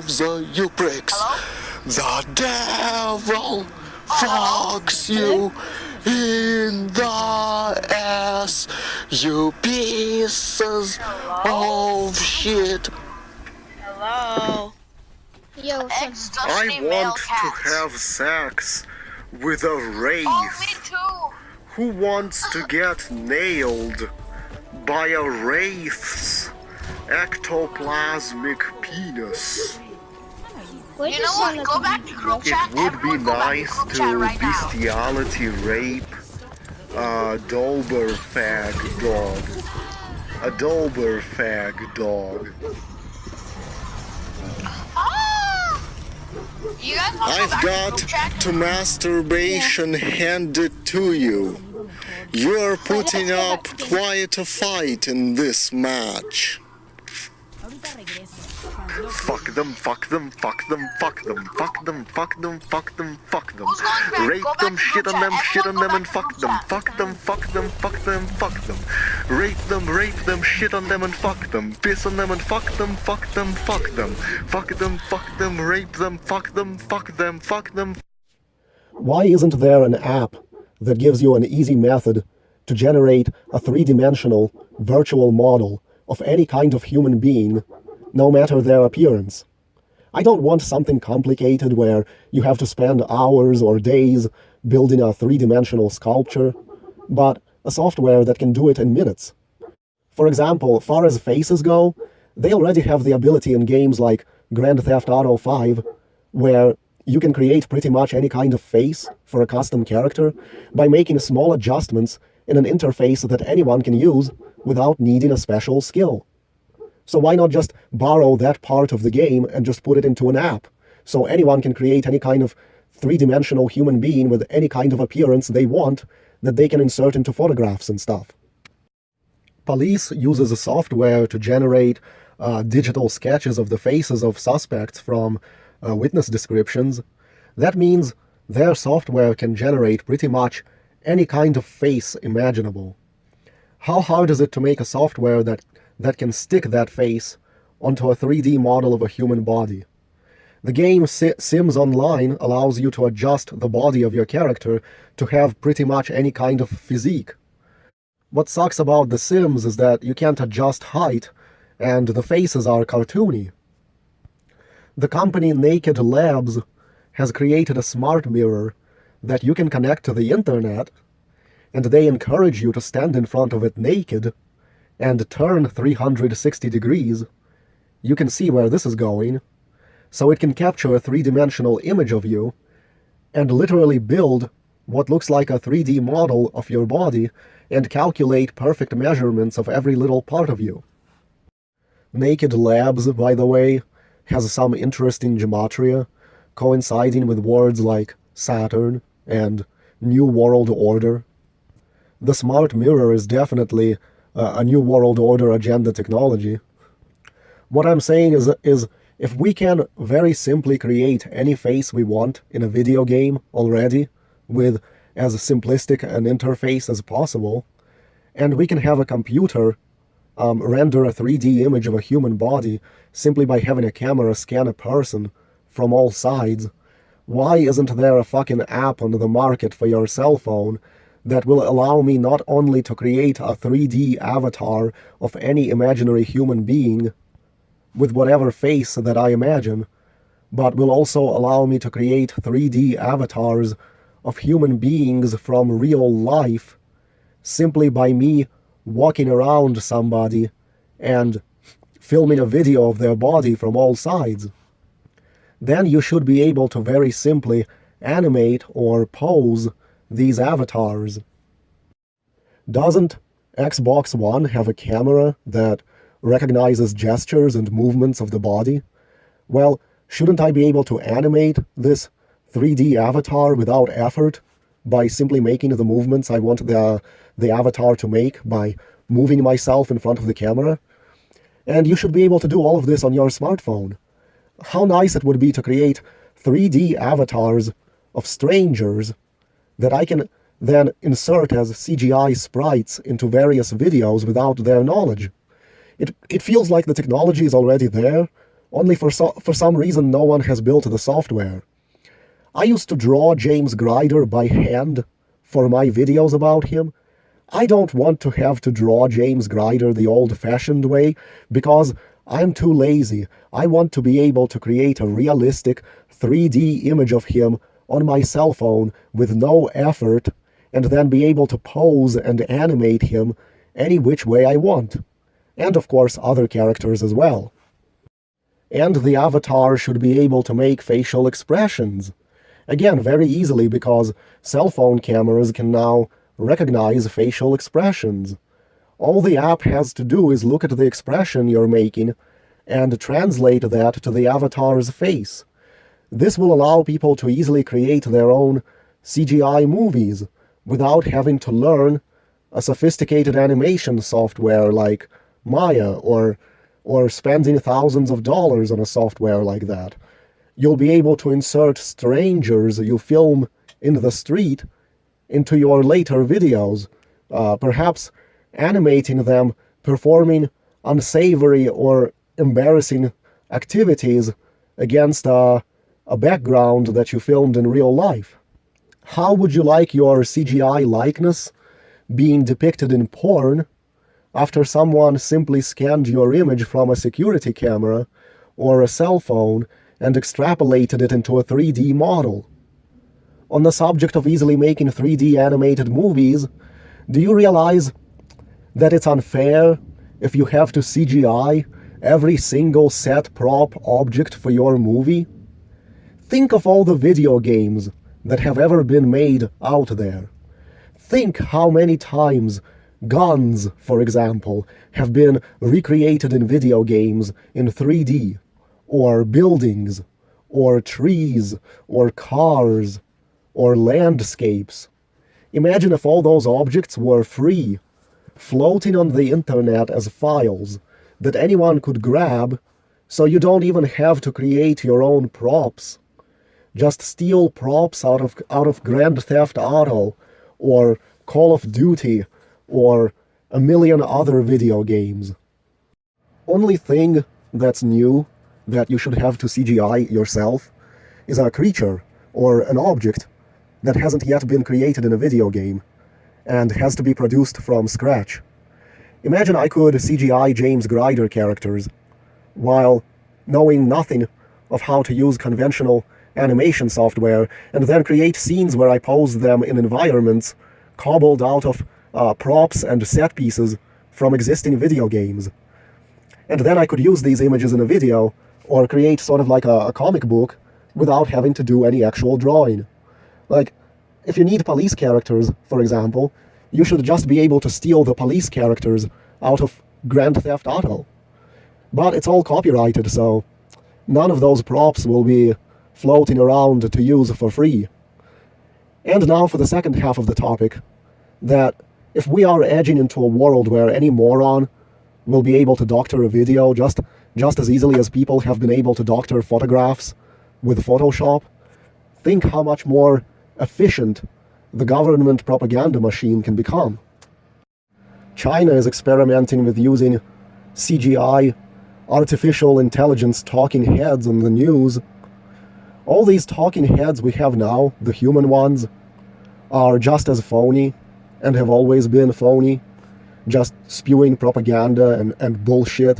yourselves, you pricks. The devil fucks you in the ass, you pieces of shit. Hello. Yo, Eggs son. doesn't I need male want to cats. have sex with a Oh, me wraith. too. Who wants to get nailed by a wraith's ectoplasmic penis? Where You does know son what? Go back to group It chat. would be Everyone go back to nice group chat to right now. bestiality rape a Doberfag dog. A Doberfag dog. Ah! You guys want to go I've back got to group chat? to masturbation handed to you. You're putting up quite a fight in this match. Fuck them, fuck them, fuck them, fuck them, fuck them, fuck them, fuck them, fuck them. Who's going back? Rape Go back them, to shit group on them, chat. shit on Everyone them, go and back to fuck group them, chat. fuck them, fuck them, fuck them, fuck them. Rape them, shit on them, and fuck them. Piss on them and fuck them, fuck them, fuck them. Fuck them, rape them, fuck them, fuck them, fuck them. Why isn't there an app that gives you an easy method to generate a three-dimensional virtual model of any kind of human being, no matter their appearance? I don't want something complicated where you have to spend hours or days building a three-dimensional sculpture, but a software that can do it in minutes. For example, far as faces go, they already have the ability in games like Grand Theft Auto 5, where you can create pretty much any kind of face for a custom character by making small adjustments in an interface that anyone can use without needing a special skill. So why not just borrow that part of the game and just put it into an app, so anyone can create any kind of three-dimensional human being with any kind of appearance they want that they can insert into photographs and stuff. Police uses a software to generate digital sketches of the faces of suspects from witness descriptions. That means their software can generate pretty much any kind of face imaginable. How hard is it to make a software that can stick that face onto a 3D model of a human body? The game Sims Online allows you to adjust the body of your character to have pretty much any kind of physique. What sucks about The Sims is that you can't adjust height, and the faces are cartoony. The company Naked Labs has created a smart mirror that you can connect to the internet, and they encourage you to stand in front of it naked and turn 360 degrees. You can see where this is going. So it can capture a three-dimensional image of you and literally build what looks like a 3D model of your body and calculate perfect measurements of every little part of you. Naked Labs, by the way, has some interesting gematria coinciding with words like Saturn and New World Order. The smart mirror is definitely a New World Order agenda technology. What I'm saying is if we can very simply create any face we want in a video game already with as simplistic an interface as possible, and we can have a computer render a 3D image of a human body simply by having a camera scan a person from all sides, why isn't there a fucking app on the market for your cell phone that will allow me not only to create a 3D avatar of any imaginary human being with whatever face that I imagine, but will also allow me to create 3D avatars of human beings from real life simply by me walking around somebody and filming a video of their body from all sides? Then you should be able to very simply animate or pose these avatars. Doesn't Xbox One have a camera that recognizes gestures and movements of the body? Well, shouldn't I be able to animate this 3D avatar without effort by simply making the movements I want the avatar to make by moving myself in front of the camera? And you should be able to do all of this on your smartphone. How nice it would be to create 3D avatars of strangers that I can then insert as CGI sprites into various videos without their knowledge. It feels like the technology is already there, Only for some reason no one has built the software. I used to draw James Grider by hand for my videos about him. I don't want to have to draw James Grider the old-fashioned way because I'm too lazy. I want to be able to create a realistic 3D image of him on my cell phone with no effort and then be able to pose and animate him any which way I want. And of course other characters as well. And the avatar should be able to make facial expressions. Again, very easily because cell phone cameras can now recognize facial expressions. All the app has to do is look at the expression you're making and translate that to the avatar's face. This will allow people to easily create their own CGI movies without having to learn a sophisticated animation software like Maya or spending thousands of dollars on a software like that. You'll be able to insert strangers you film in the street into your later videos, perhaps animating them performing unsavory or embarrassing activities against a background that you filmed in real life. How would you like your CGI likeness being depicted in porn after someone simply scanned your image from a security camera or a cell phone and extrapolated it into a 3D model? On the subject of easily making 3D animated movies, do you realize that it's unfair if you have to CGI every single set prop object for your movie? Think of all the video games that have ever been made out there. Think how many times guns, for example, have been recreated in video games in 3D, or buildings, or trees, or cars, or landscapes. Imagine if all those objects were free, floating on the internet as files that anyone could grab, so you don't even have to create your own props. Just steal props out of Grand Theft Auto, or Call of Duty, or a million other video games. Only thing that's new that you should have to CGI yourself is a creature or an object that hasn't yet been created in a video game and has to be produced from scratch. Imagine I could CGI James Grider characters while knowing nothing of how to use conventional animation software and then create scenes where I pose them in environments cobbled out of props and set pieces from existing video games. And then I could use these images in a video or create sort of like a comic book without having to do any actual drawing. Like, if you need police characters, for example, you should just be able to steal the police characters out of Grand Theft Auto. But it's all copyrighted, so none of those props will be floating around to use for free. And now for the second half of the topic, that if we are edging into a world where any moron will be able to doctor a video just as easily as people have been able to doctor photographs with Photoshop, think how much more efficient the government propaganda machine can become. China is experimenting with using CGI, artificial intelligence talking heads on the news. All these talking heads we have now, the human ones, are just as phony and have always been phony, just spewing propaganda and bullshit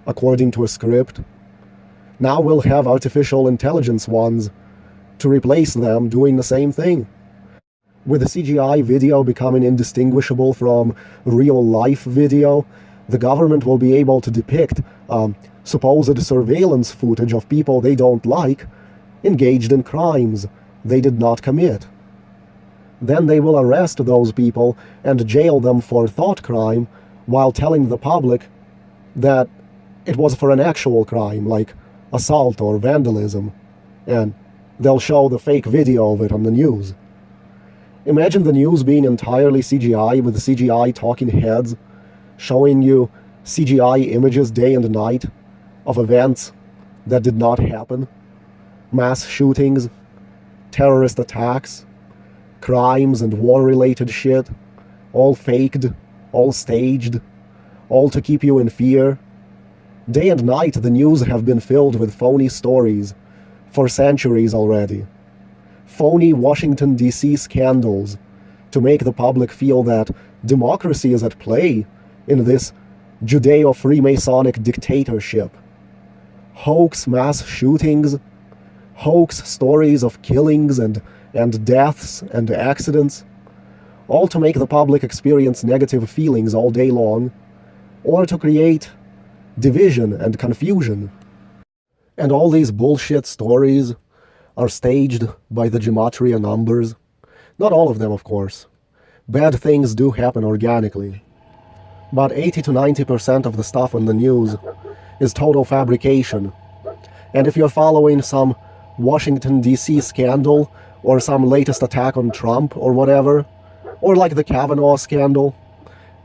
according to a script. Now we'll have artificial intelligence ones to replace them doing the same thing. With the CGI video becoming indistinguishable from real-life video, the government will be able to depict supposed surveillance footage of people they don't like engaged in crimes they did not commit. Then they will arrest those people and jail them for thought crime while telling the public that it was for an actual crime like assault or vandalism, and they'll show the fake video of it on the news. Imagine the news being entirely CGI with CGI talking heads showing you CGI images day and night of events that did not happen. Mass shootings, terrorist attacks, crimes and war-related shit, all faked, all staged, all to keep you in fear. Day and night the news have been filled with phony stories for centuries already. Phony Washington, D.C. scandals to make the public feel that democracy is at play in this Judeo-Freemasonic dictatorship. Hoax mass shootings, hoax stories of killings and deaths and accidents, all to make the public experience negative feelings all day long, or to create division and confusion. And all these bullshit stories are staged by the gematria numbers. Not all of them, of course. Bad things do happen organically. But 80 to 90% of the stuff on the news is total fabrication. And if you're following some Washington, D.C. scandal, or some latest attack on Trump, or whatever, or like the Kavanaugh scandal,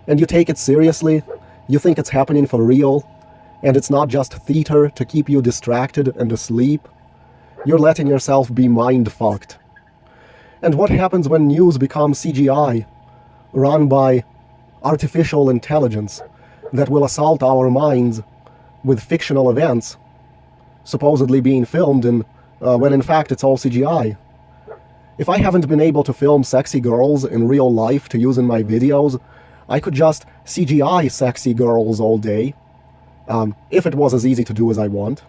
and you take it seriously, you think it's happening for real, and it's not just theater to keep you distracted and asleep, you're letting yourself be mind-fucked. And what happens when news becomes CGI, run by artificial intelligence that will assault our minds with fictional events, supposedly being filmed when in fact it's all CGI? If I haven't been able to film sexy girls in real life to use in my videos, I could just CGI sexy girls all day, if it was as easy to do as I want.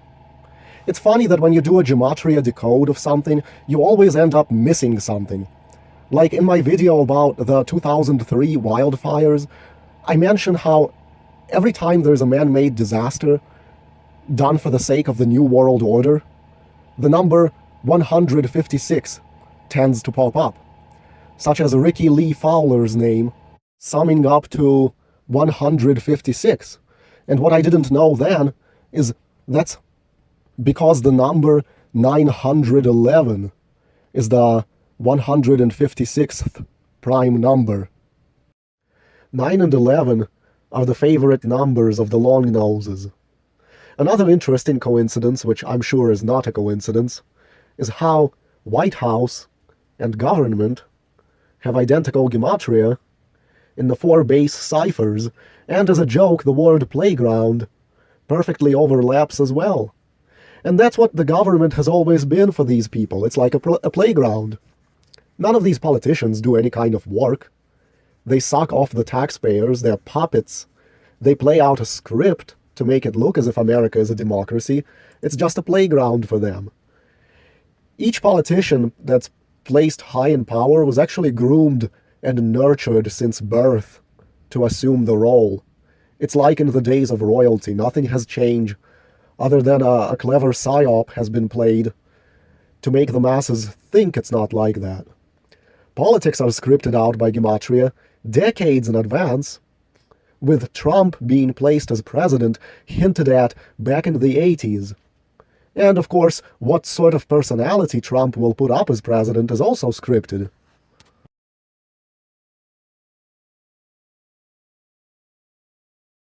It's funny that when you do a gematria decode of something, you always end up missing something. Like in my video about the 2003 wildfires, I mention how every time there's a man-made disaster done for the sake of the New World Order, the number 156 tends to pop up, such as Ricky Lee Fowler's name, summing up to 156. And what I didn't know then is that's because the number 911 is the 156th prime number. 9 and 11 are the favorite numbers of the long noses. Another interesting coincidence, which I'm sure is not a coincidence, is how White House and government have identical gematria in the 4 base ciphers, and as a joke, the word playground perfectly overlaps as well. And that's what the government has always been for these people. It's like a playground. None of these politicians do any kind of work. They suck off the taxpayers, they're puppets. They play out a script to make it look as if America is a democracy. It's just a playground for them. Each politician that's placed high in power was actually groomed and nurtured since birth to assume the role. It's like in the days of royalty. Nothing has changed other than a clever psyop has been played to make the masses think it's not like that. Politics are scripted out by gematria decades in advance, with Trump being placed as president hinted at back in the 80s. And of course, what sort of personality Trump will put up as president is also scripted.